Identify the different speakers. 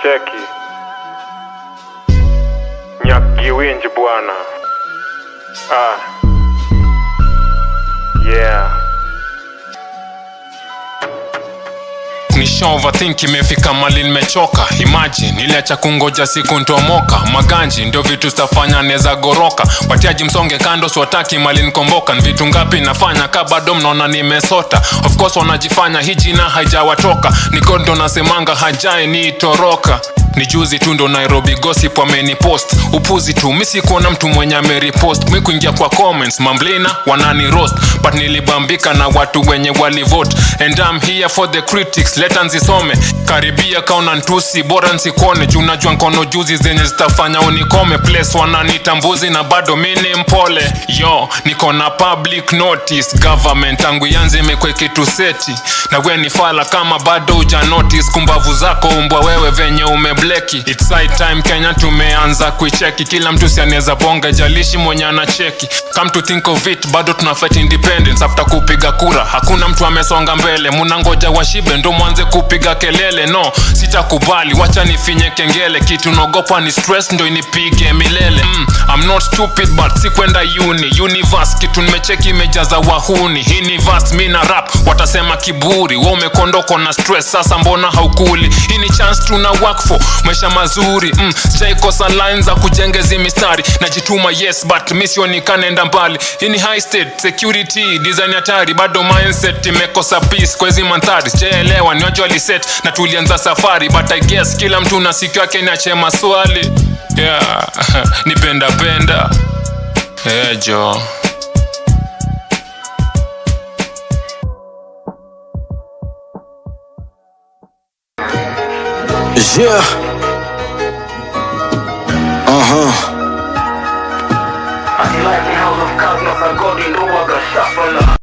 Speaker 1: Cheki Nyakiwinji bwana. Yeah.
Speaker 2: Nisha overthink imefika mali nimechoka. Imagine niliacha kungoja siku ntomoka. Maganji ndio vitu stafanya neza goroka. Watiaji msonge kando swataki mali nikomboka. Vitu ngapi nafanya kabado mnaona nimesota. Of course wanajifanya hii jina haijawatoka. Niko ndo nasemanga hajai ni itoroka. Ni juzi tu ndo Nairobi gossip wamenipost. Upuzi tu misi kuona mtu mwenye ameripost. Mimi kuingia kwa comments mamblina wanani roast. But nilibambika na watu wenye walivote. And I'm here for the critics, leta nzisome. Karibia kauna ntusi, bora nsikone. Junajua nkono juzi zenye zitafanya unikome. Place wananita mbuzi na bado mini mpole. Yo, niko na public notice. Government tangu yanze imekwe kitu seti. Na we ni fala kama bado uja notice. Kumbavu zako umbwa wewe venye umebleki. It's high time Kenya tumeanza kuicheki. Kila mtu sianeza bonga jalishi mwenye anacheki. Come to think of it, bado tunafight independence. After kupiga kura, hakuna mtu amesonga mbele. Munangoja washibe ndo mwanze kupiga kelele. No, sitakubali, wacha nifinye kengele. Kitu nogopa ni stress ndo inipige milele. I'm not stupid but sikwenda universe. Kitu nimecheki imejaza wahuni. Universe mina rap, watasema kiburi. Wewe umekondoko na stress, sasa mbona haukuli? Hii ni chance tuna work for, maisha mazuri. Sijaikosa lines za kujengezi mistari. Najituma yes but mission ikanenda mbali. Hii ni high state, security, design hatari. Bado mindset imekosa peace kwa hizi mandhari. Sijaelewa ni wajua liset na tulianza safari. But I guess kila mtu na siku yake niache maswali. Yeah, nipenda penda jo.
Speaker 3: Yeah.
Speaker 4: I like the house of cards, not a god in the water shuffle.